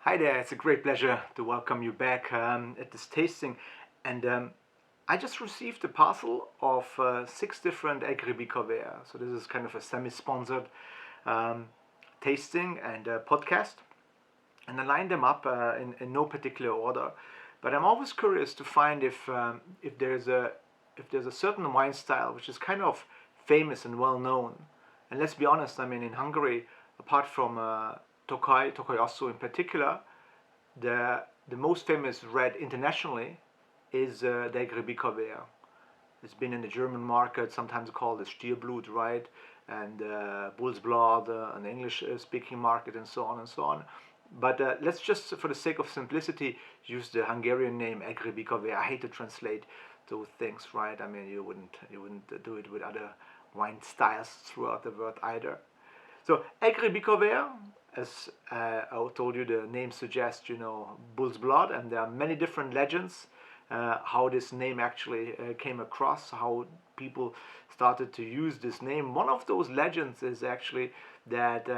Hi there, it's a great pleasure to welcome you back at this tasting. And I just received a parcel of 6 different Egri Bikavér. So this is kind of a semi-sponsored um, tasting and podcast. And I lined them up in no particular order. But I'm always curious to find if there's a certain wine style which is kind of famous and well known. And let's be honest, I mean in Hungary, apart from Tokaji in particular, the most famous red internationally is the Egri Bikavér. It's been in the German market, sometimes called the Stierblut, right? And Bull's Blood, an English-speaking market, and so on and so on. But let's just, for the sake of simplicity, use the Hungarian name Egri Bikavér. I hate to translate those things, right? I mean, you wouldn't do it with other wine styles throughout the world either. So Egri Bikavér, as I told you, the name suggests, bull's blood, and there are many different legends how this name actually came across, how people started to use this name. One of those legends is actually that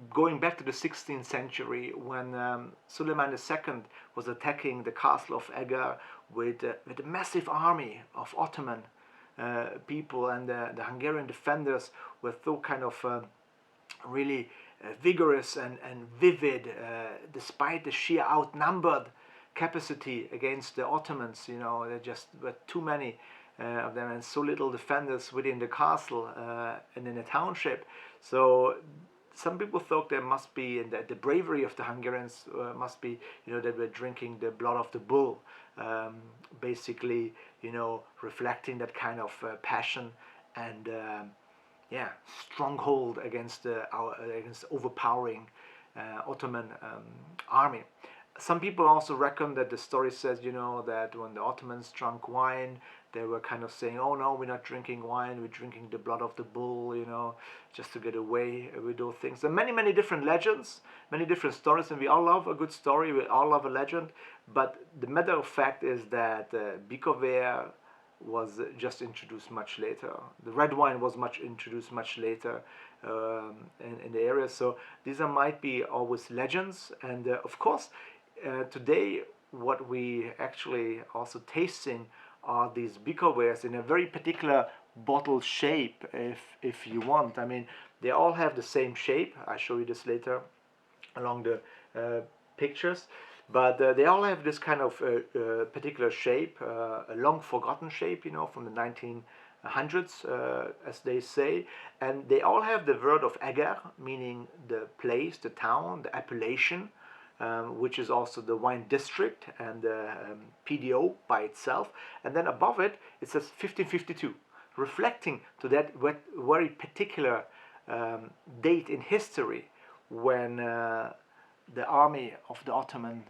going back to the 16th century, when Suleiman II was attacking the castle of Eger with a massive army of Ottoman people, and the Hungarian defenders were so kind of really vigorous and vivid, despite the sheer outnumbered capacity against the Ottomans. There just were too many of them and so little defenders within the castle and in the township. So some people thought there must be, and the bravery of the Hungarians must be, they were drinking the blood of the bull, basically, reflecting that kind of passion and stronghold against against overpowering Ottoman army. Some people also reckon that the story says, that when the Ottomans drank wine, they were kind of saying, "Oh no, we're not drinking wine. We're drinking the blood of the bull," just to get away with those things. There are many, many different legends, many different stories, and we all love a good story. We all love a legend. But the matter of fact is that Bikavér was just introduced much later. The red wine was introduced much later in the area. So these might be always legends. And of course, today what we actually also tasting are these Bikavérs in a very particular bottle shape, if you want. I mean, they all have the same shape. I'll show you this later along the pictures. But they all have this kind of particular shape, a long forgotten shape, from the 1900s, as they say. And they all have the word of Eger, meaning the place, the town, the appellation, which is also the wine district and the PDO by itself. And then above it, it says 1552, reflecting to that very particular date in history when the army of the Ottoman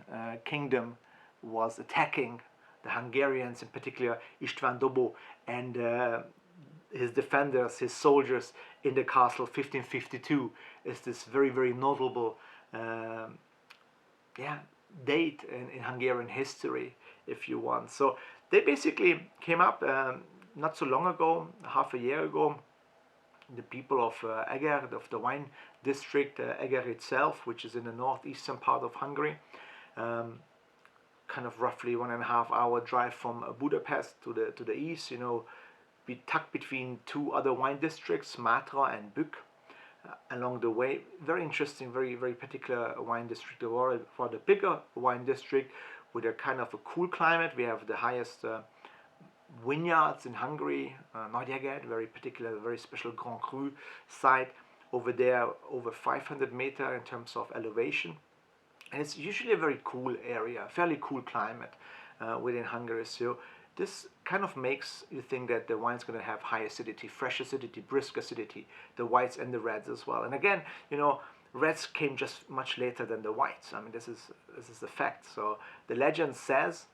kingdom was attacking the Hungarians, in particular István Dobó and his defenders, his soldiers in the castle. 1552 is this very, very notable date in Hungarian history, if you want. So they basically came up not so long ago, half a year ago. The people of Eger, of the wine district, Eger itself, which is in the northeastern part of Hungary, kind of roughly 1.5 hour drive from Budapest to the east. Be tucked between two other wine districts, Matra and Bük. Along the way, very interesting, very, very particular wine district. For the bigger wine district with a kind of a cool climate, we have the highest vineyards in Hungary, Nagyeget, very particular, very special Grand Cru site over there, over 500 meter in terms of elevation. And it's usually a very cool area, fairly cool climate within Hungary. So this kind of makes you think that the wine's going to have high acidity, fresh acidity, brisk acidity, the whites and the reds as well. And again, reds came just much later than the whites. I mean, this is the fact. So the legend says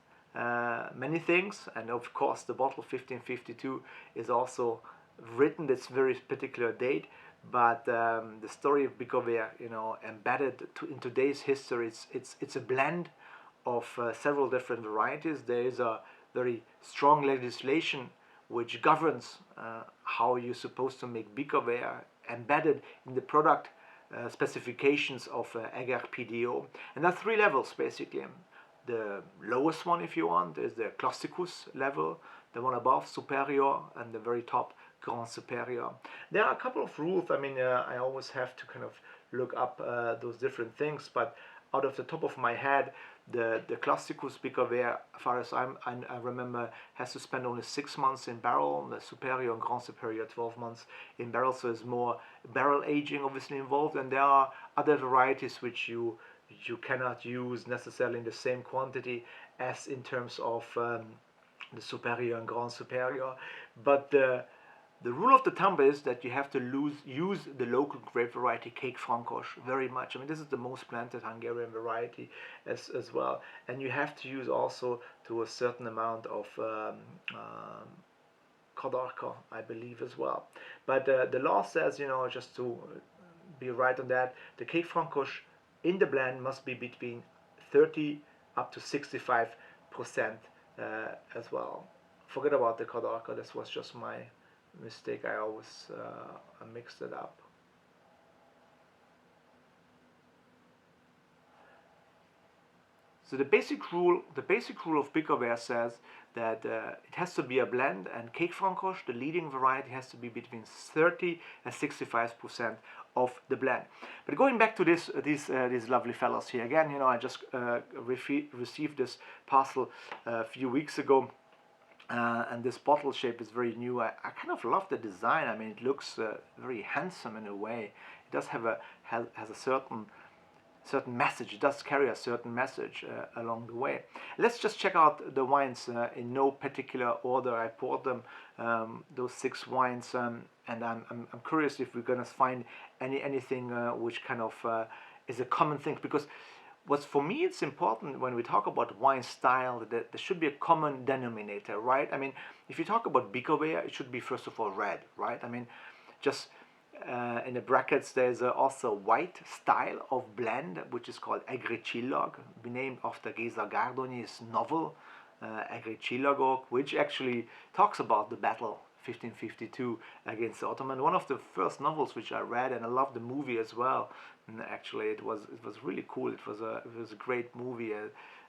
many things, and of course the bottle 1552 is also written this very particular date. But the story of Bikavér, embedded in today's history, it's a blend of several different varieties. There is a very strong legislation which governs how you're supposed to make Bikavér embedded in the product specifications of Eger PDO. And there are three levels basically. The lowest one, if you want, is the Classicus level, the one above, Superior, and the very top, Grand Superior. There are a couple of rules. I mean, I always have to kind of look up those different things, but out of the top of my head, the Classicus Bikavér, as far as I remember, has to spend only 6 months in barrel. The Superior and Grand Superior 12 months in barrel, so there's more barrel aging obviously involved. And there are other varieties which you cannot use necessarily in the same quantity as in terms of the Superior and Grand Superior. But the rule of the thumb is that you have to use the local grape variety Cake Frankos very much. I mean, this is the most planted Hungarian variety as well. And you have to use also to a certain amount of Kadarka, I believe, as well. But the law says, you know, just to be right on that, the Cake Frankos in the blend must be between 30 up to 65% as well. Forget about the Kadarka, this was just my mistake. I always mixed it up. So the basic rule of Bikavér says that it has to be a blend, and Cake Frankos, the leading variety, has to be between 30 and 65% of the blend. But going back to these lovely fellows here again, you know, I just received this parcel a few weeks ago. And this bottle shape is very new. I kind of love the design. I mean, it looks very handsome in a way. It does have has a certain message. It does carry a certain message along the way. Let's just check out the wines in no particular order. I poured them, those 6 wines, and I'm curious if we're gonna find anything which kind of is a common thing, because for me it's important when we talk about wine style that there should be a common denominator, right? I mean, if you talk about Bikavér, it should be first of all red, right? I mean, just in the brackets there's also white style of blend which is called Egri Bikavér, named after Géza Gardony's novel Egri Bikavér, which actually talks about the battle 1552 against the Ottoman. One of the first novels which I read, and I loved the movie as well. And actually, it was really cool. It was a great movie,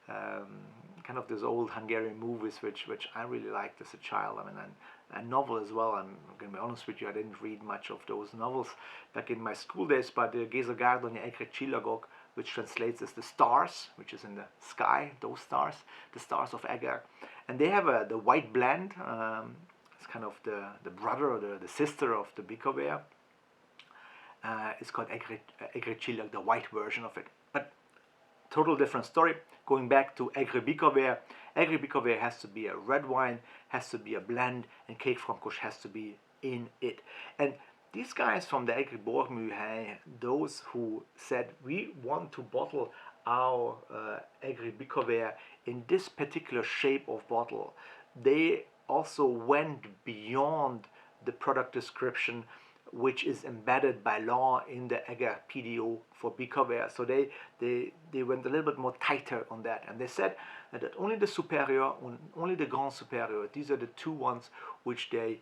kind of those old Hungarian movies which I really liked as a child. I mean, and a novel as well. I'm gonna be honest with you, I didn't read much of those novels back in my school days. But Géza Gardony Egri Bikavér, which translates as the stars, which is in the sky, those stars, the stars of Eger, and they have the white blend. It's kind of the brother or the sister of the Bikavér. It's called Egri Bikavér, the white version of it. But total different story. Going back to Egri Bikavér, Egri Bikavér has to be a red wine, has to be a blend, and Cake Frankos has to be in it. And these guys from the Egri Borgműhely, those who said we want to bottle our Egri Bikavér in this particular shape of bottle, they also went beyond the product description which is embedded by law in the Eger PDO for Bikavér. So they went a little bit more tighter on that, and they said that only the Superior and only the Grand Superior, these are the 2 ones which they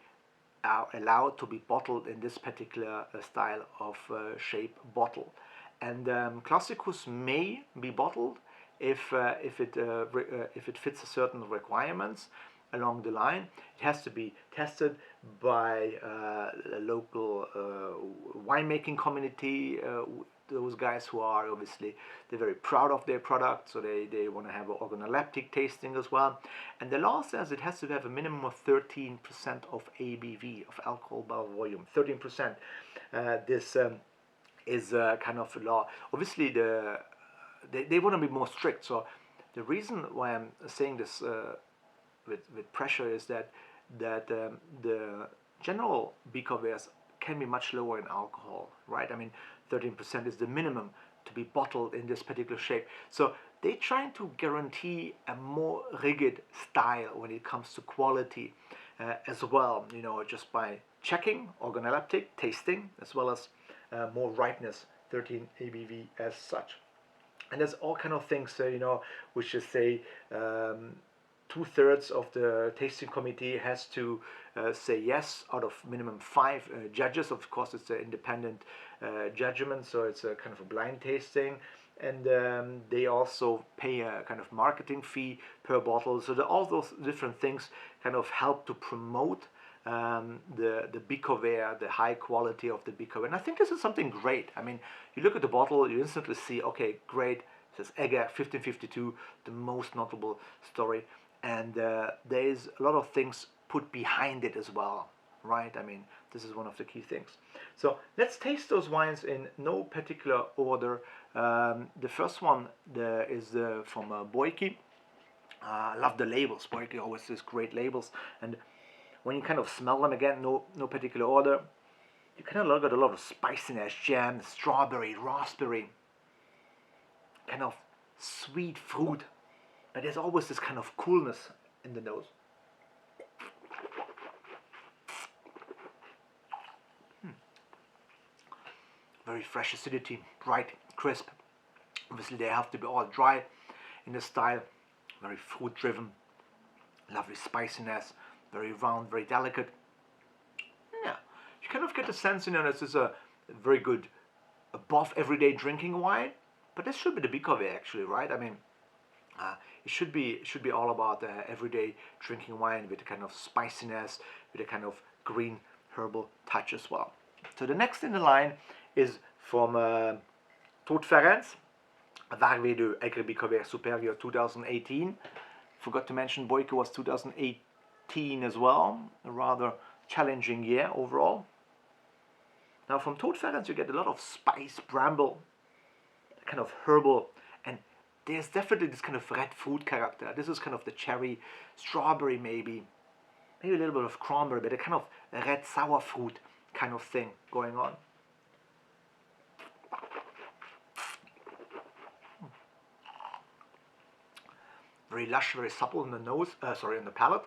are allowed to be bottled in this particular style of shape bottle. And Classicus may be bottled if it fits a certain requirements along the line. It has to be tested by a local winemaking community. Those guys who are obviously, they're very proud of their product, so they want to have an organoleptic tasting as well. And the law says it has to have a minimum of 13% of ABV, of alcohol by volume, 13%. This is kind of a law. Obviously, they want to be more strict. So the reason why I'm saying this with pressure is that the general Bikavérs can be much lower in alcohol, right? I mean, 13% is the minimum to be bottled in this particular shape. So they're trying to guarantee a more rigid style when it comes to quality as well, you know, just by checking organoleptic tasting as well as more ripeness, 13 ABV as such. And there's all kind of things, you know, which just say 2/3 of the tasting committee has to say yes out of minimum 5 judges. Of course, it's an independent judgment, so it's a kind of a blind tasting. And they also pay a kind of marketing fee per bottle. So all those different things kind of help to promote the Bikavér, the high quality of the Bikavér. And I think this is something great. I mean, you look at the bottle, you instantly see, okay, great. It says Eger 1552, the most notable story. And there is a lot of things put behind it as well, right? I mean, this is one of the key things. So let's taste those wines in no particular order. The first one is from Boyki. I love the labels. Boyki always has great labels. And when you kind of smell them again, no particular order, you kind of get a lot of spiciness, jam, strawberry, raspberry, kind of sweet fruit. But there's always this kind of coolness in the nose. Very fresh acidity, bright, crisp. Obviously they have to be all dry in the style. Very fruit driven, lovely spiciness, very round, very delicate. Yeah, you kind of get the sense, this is a very good above everyday drinking wine. But this should be the Bikavér actually, right? I mean, it should be all about everyday drinking wine with a kind of spiciness, with a kind of green herbal touch as well. So the next in the line is from Todt Ferenc, Varvé de Egri Bikavér Superior 2018. Forgot to mention Boyki was 2018 as well, a rather challenging year overall. Now from Todt Ferenc you get a lot of spice, bramble, kind of herbal, and there's definitely this kind of red fruit character. This is kind of the cherry, strawberry maybe a little bit of cranberry, but a kind of red sour fruit kind of thing going on. Very lush, very supple in the nose, in the palate.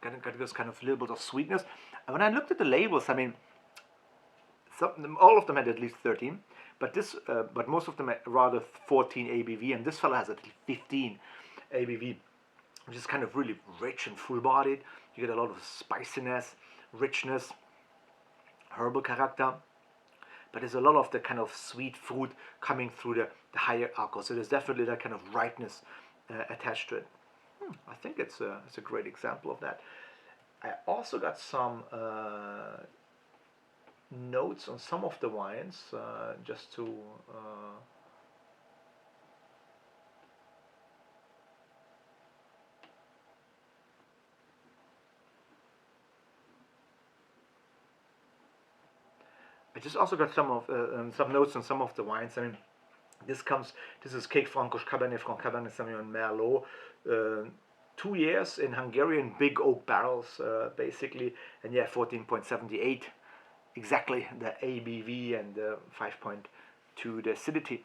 Got this kind of little bit of sweetness. And when I looked at the labels, I mean, all of them had at least 13, but most of them had rather 14 ABV, and this fella has at least 15 ABV, which is kind of really rich and full-bodied. You get a lot of spiciness, richness, herbal character, but there's a lot of the kind of sweet fruit coming through the higher alcohol. So there's definitely that kind of ripeness attached to it. I think it's a great example of that. I also got some notes on some of the wines, just to I just also got some notes on some of the wines. I mean, this is Cake Francoche Cabernet Franc Cabernet Sauvignon Merlot. 2 years in Hungarian big oak barrels, basically, and yeah, 14.78 exactly the ABV and 5.2 the acidity.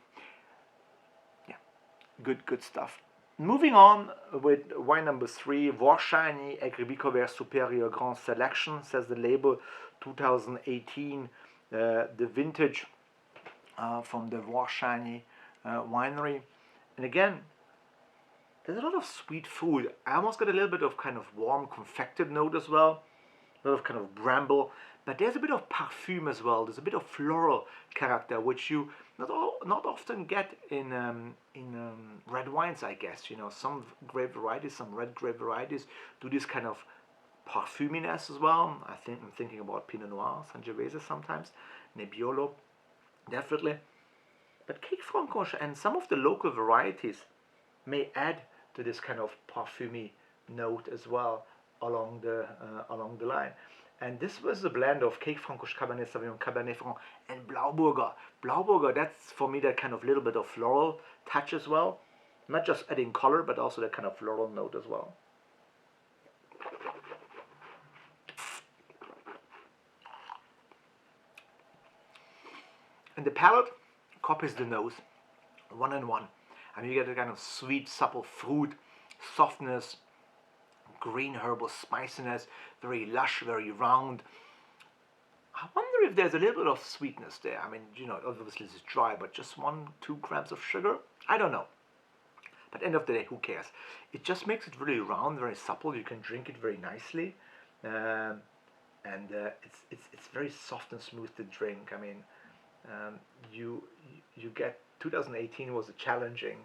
Yeah, good stuff. Moving on with wine number 3, Warshany Egri Bikavér Superior Grand Selection, says the label, 2018, the vintage from the Warshany winery. And again, there's a lot of sweet food. I almost got a little bit of kind of warm confected note as well, a lot of kind of bramble, but there's a bit of perfume as well. There's a bit of floral character, which you not often get in red wines, I guess. Some grape varieties, some red grape varieties do this kind of parfuminess as well. I'm thinking about Pinot Noir, Sangiovese sometimes, Nebbiolo, definitely. But Cake Francoche and some of the local varieties may add to this kind of parfumy note as well along the line. And this was a blend of Cake Francoche Cabernet Sauvignon, Cabernet Franc, and Blauburger. Blauburger, that's for me that kind of little bit of floral touch as well. Not just adding color, but also that kind of floral note as well. And the palate copies the nose, one in one. I mean, you get a kind of sweet, supple fruit, softness, green herbal spiciness, very lush, very round. I wonder if there's a little bit of sweetness there. I mean, obviously this is dry, but just 1-2 grams of sugar? I don't know. But end of the day, who cares? It just makes it really round, very supple. You can drink it very nicely, and it's very soft and smooth to drink. I mean, um, you you get 2018 was a challenging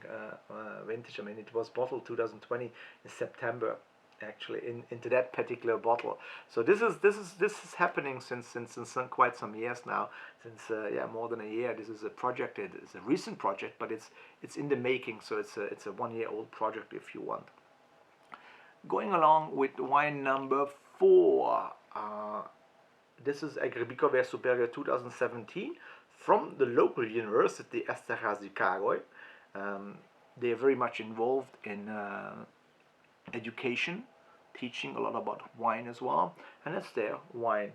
vintage. I mean, it was bottled 2020 in September, actually, into that particular bottle. So this is happening since quite some years now. Since yeah, more than a year. This is a project. It is a recent project, but it's in the making. So it's a 1 year old project, if you want. Going along with wine number 4. This is Egri Bikavér Superior 2017 from the local university Esterházy Károly. They are very much involved in education, teaching a lot about wine as well, and that's their wine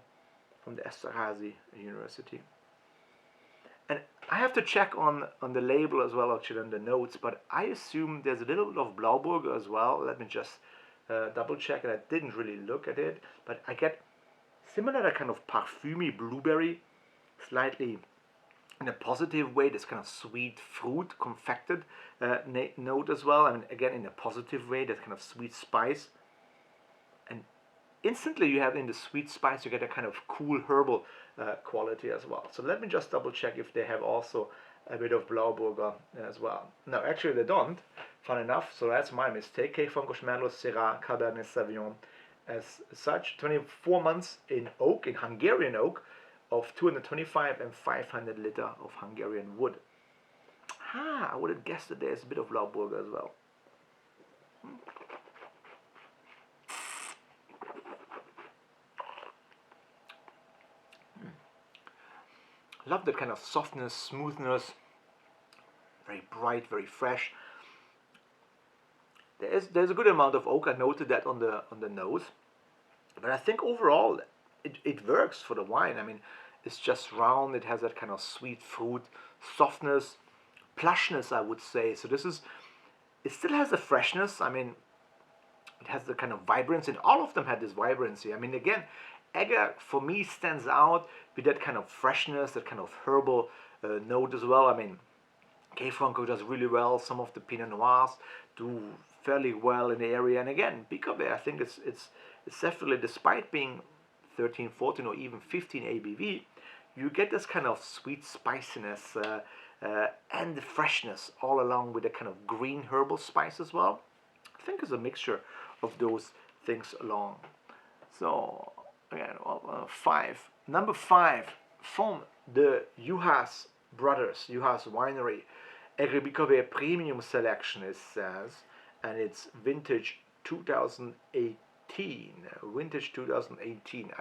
from the Esterházy University. And I have to check on the label as well, actually, on the notes, but I assume there's a little bit of Blauburger as well. Let me just double check, and I didn't really look at it, but I get similar kind of parfumey blueberry, slightly in a positive way, this kind of sweet fruit confected note as well. I mean, again, in a positive way, that kind of sweet spice. And instantly you have in the sweet spice, you get a kind of cool herbal quality as well. So let me just double check if they have also a bit of Blauburger as well. No, actually they don't, fun enough, so that's my mistake. Cape Francoche Merlot Syrah Cabernet Sauvignon as such. 24 months in oak, in Hungarian oak, of 225 and 500 liter of Hungarian wood. I would have guessed that there's a bit of Blauburger as well. Love that kind of softness, smoothness, very bright, very fresh. There's a good amount of oak. I noted that on the nose, but I think overall it works for the wine. I mean, it's just round. It has that kind of sweet fruit, softness, plushness, I would say. So it still has the freshness. I mean, it has the kind of vibrancy, and all of them had this vibrancy. I mean, again, Eger for me stands out with that kind of freshness, that kind of herbal note as well. I mean, Cape Franco does really well. Some of the Pinot Noirs do fairly well in the area, and again, Bikavér, I think it's definitely, despite being 13, 14, or even 15 ABV, you get this kind of sweet spiciness and the freshness all along with the kind of green herbal spice as well. I think it's a mixture of those things along. So again, number 5 from the Juhász brothers, Juhász Winery, Egri Bikavér Premium Selection, it says, and it's vintage 2018. Vintage 2018.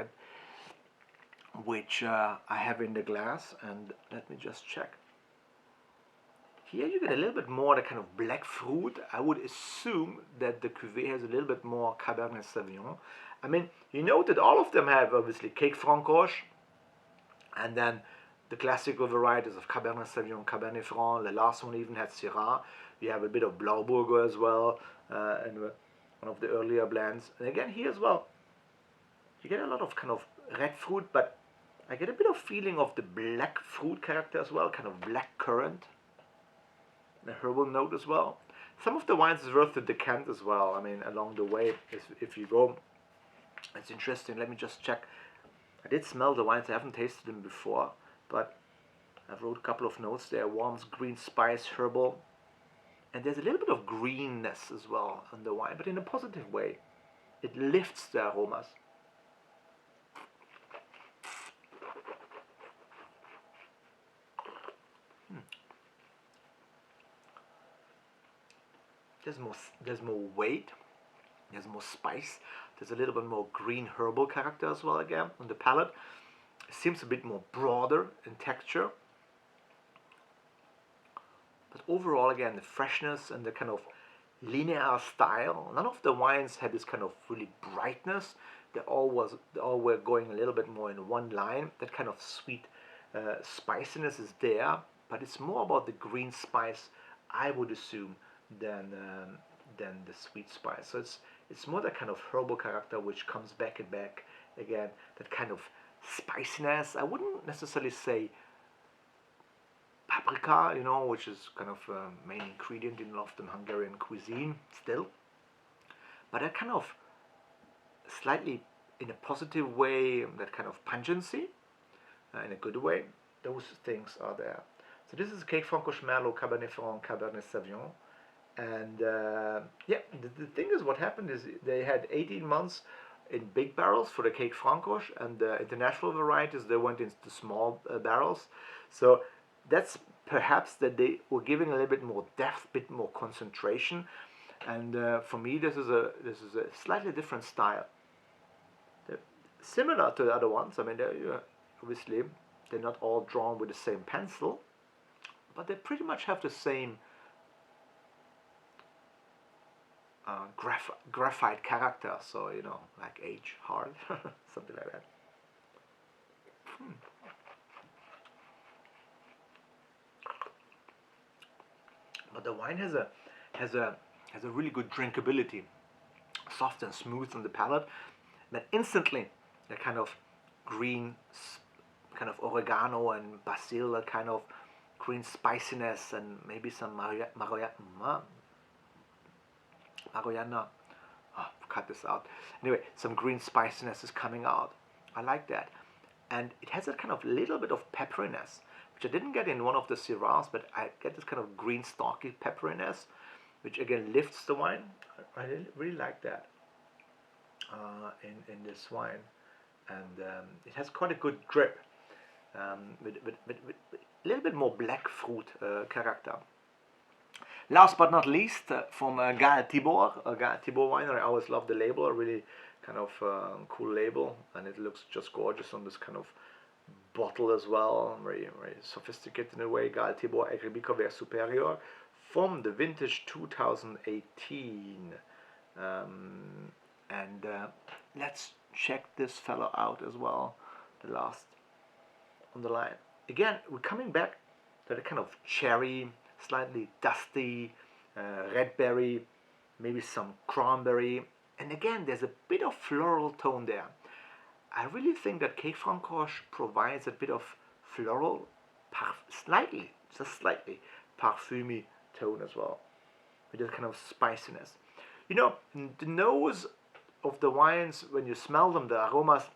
Which I have in the glass, and let me just check. Here you get a little bit more the kind of black fruit. I would assume that the cuvée has a little bit more Cabernet Sauvignon. I mean, you know that all of them have obviously Cape Francoche, and then the classical varieties of Cabernet Sauvignon, Cabernet Franc. The last one even had Syrah. You have a bit of Blauburger as well, and one of the earlier blends. And again, here as well, you get a lot of kind of red fruit, but I get a bit of feeling of the black fruit character as well, kind of black currant, the herbal note as well. Some of the wines is worth to decant as well. I mean, along the way, if you go, it's interesting. Let me just check. I did smell the wines. I haven't tasted them before, but I've wrote a couple of notes there. Warms, green spice, herbal, and there's a little bit of greenness as well on the wine, but in a positive way. It lifts the aromas. There's more weight, there's more spice, there's a little bit more green herbal character as well again on the palate. It seems a bit more broader in texture. But overall, again, the freshness and the kind of linear style. None of the wines had this kind of really brightness. They all were going a little bit more in one line. That kind of sweet spiciness is there, but it's more about the green spice, I would assume, than the sweet spice. So it's more that kind of herbal character which comes back and back again. That kind of spiciness. I wouldn't necessarily say paprika, you know, which is kind of a main ingredient in often Hungarian cuisine still. But that kind of slightly in a positive way, that kind of pungency, in a good way, those things are there. So this is cake Francoche Merlot, Cabernet Franc, Cabernet Sauvignon. And yeah, the thing is, what happened is they had 18 months in big barrels for the cake Francoche, and the international varieties, they went into small barrels. So that's perhaps that they were giving a little bit more depth, a bit more concentration. And for me, this is a slightly different style. They're similar to the other ones. I mean, obviously they're not all drawn with the same pencil, but they pretty much have the same graphite character. So, you know, like age, hard, something like that. But the wine has a really good drinkability, soft and smooth on the palate. But instantly, the kind of green, kind of oregano and basil, a kind of green spiciness, and maybe some marijuana. Oh, cut this out. Anyway, some green spiciness is coming out. I like that. And it has a kind of little bit of pepperiness, which I didn't get in one of the Syrahs, but I get this kind of green stalky pepperiness, which again lifts the wine. I really like that in this wine. And it has quite a good drip, with a little bit more black fruit character. Last but not least, from Gaël Tibor wine. I always love the label, a really kind of cool label, and it looks just gorgeous on this kind of bottle as well, very very sophisticated in a way. Gaël Tibor Egri Bikavér Superior from the vintage 2018. And let's check this fellow out as well, the last on the line. Again, we're coming back to the kind of cherry, slightly dusty, red berry, maybe some cranberry, and again there's a bit of floral tone there. I really think that cake Francoche provides a bit of floral, slightly, just slightly, parfumy tone as well, with that kind of spiciness. You know, the nose of the wines, when you smell them, the aromas,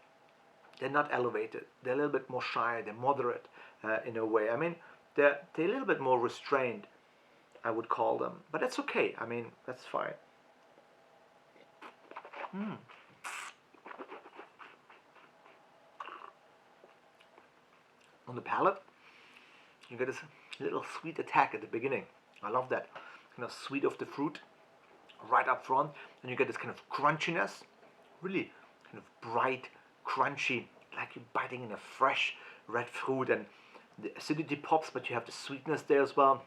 they're not elevated. They're a little bit more shy. They're moderate in a way. I mean, they're a little bit more restrained, I would call them. But that's okay. I mean, that's fine. On the palate, you get this little sweet attack at the beginning. I love that. Kind of sweet of the fruit right up front. And you get this kind of crunchiness. Really kind of bright, crunchy, like you're biting in a fresh red fruit, and the acidity pops, but you have the sweetness there as well.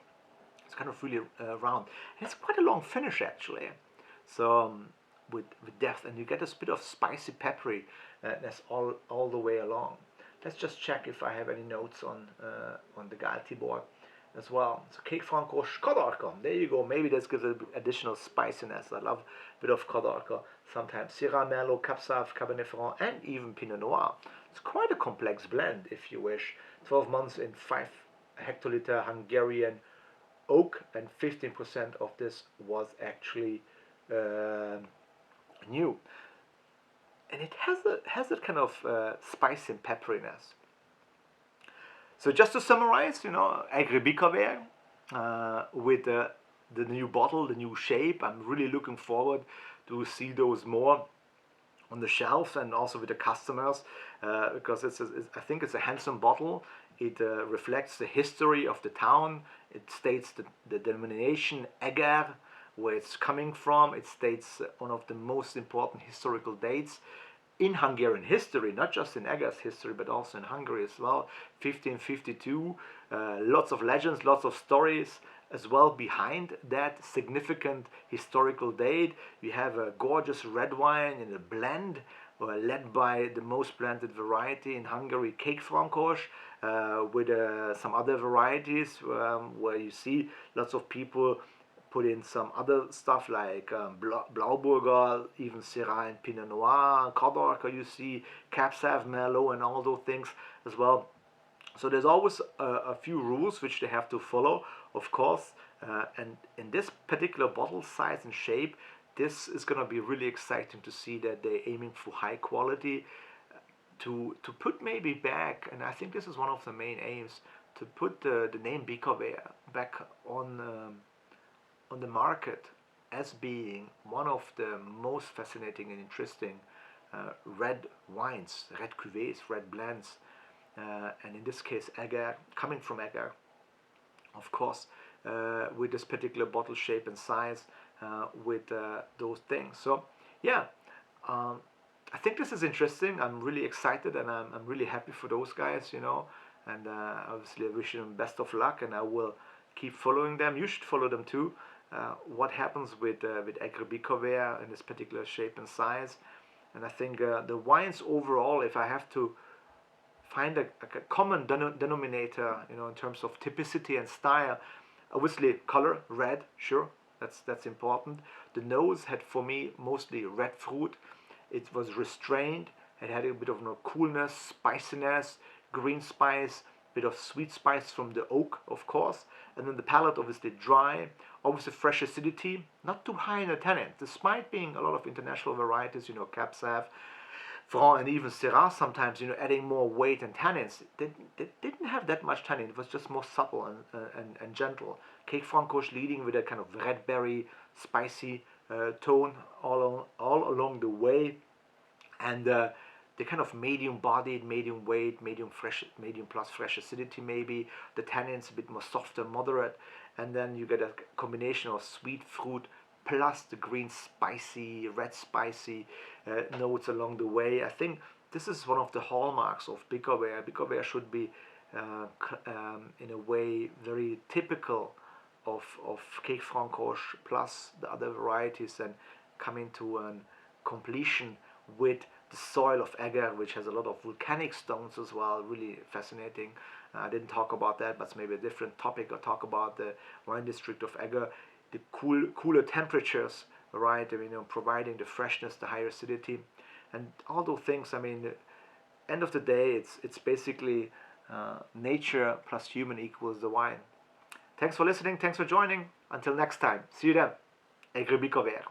It's kind of really round. And it's quite a long finish actually. So with depth, and you get this bit of spicy peppery that's all the way along. Let's just check if I have any notes on the Gaël Tibor as well. So cake Francoche Kodorka. There you go. Maybe this gives an additional spiciness. I love a bit of Kodorka. Sometimes Syrah, Merlot, Cab Sauv, Cabernet Franc, and even Pinot Noir. It's quite a complex blend, if you wish. 12 months in 5 hectoliter Hungarian oak, and 15% of this was actually new. And it has that kind of spice and pepperiness. So just to summarize, you know, Egri Bikavér with the new bottle, the new shape. I'm really looking forward to see those more on the shelf, and also with the customers, because I think it's a handsome bottle. It reflects the history of the town. It states the denomination Eger, where it's coming from. It states one of the most important historical dates in Hungarian history, not just in Eger's history, but also in Hungary as well. 1552, lots of legends, lots of stories as well behind that significant historical date. We have a gorgeous red wine in a blend, led by the most blended variety in Hungary, cake Francoche, with some other varieties where you see lots of people put in some other stuff like Blauburger, even Syrah and Pinot Noir, Kodorka, you see Cab Sauv, Merlot, and all those things as well. So there's always a few rules which they have to follow, of course. And in this particular bottle size and shape, this is going to be really exciting to see that they're aiming for high quality, to put maybe back, and I think this is one of the main aims, to put the name Bikavér back on the market as being one of the most fascinating and interesting red wines, red cuvées, red blends, and in this case Eger, coming from Eger, of course, with this particular bottle shape and size, with those things. So yeah, um, I think this is interesting. I'm really excited, and I'm really happy for those guys, and obviously I wish them best of luck, and I will keep following them. You should follow them too. What happens with Egri Bikavér in this particular shape and size. And I think the wines overall, if I have to find a common denominator, in terms of typicity and style, obviously color, red, sure, that's important. The nose had for me mostly red fruit. It was restrained. It had a bit of coolness, spiciness, green spice, bit of sweet spice from the oak, of course, and then the palate obviously dry, obviously fresh acidity, not too high in the tannin, despite being a lot of international varieties, Cab Sav, Franc, and even Syrah sometimes, adding more weight and tannins. They didn't have that much tannin. It was just more subtle and gentle. Cake Francoche leading with a kind of red berry, spicy tone all along the way, and the kind of medium bodied, medium weight, medium plus fresh acidity maybe. The tannins a bit more soft and moderate, and then you get a combination of sweet fruit plus the green spicy, red spicy notes along the way. I think this is one of the hallmarks of Bikavér. Bikavér should be in a way very typical of Cake Francoche plus the other varieties, and coming to a completion with the soil of Eger, which has a lot of volcanic stones as well, really fascinating. I didn't talk about that, but it's maybe a different topic. I'll talk about the wine district of Eger, the cooler temperatures, right? Providing the freshness, the higher acidity, and all those things. End of the day, it's basically nature plus human equals the wine. Thanks for listening. Thanks for joining. Until next time. See you then. Egri Bikavér.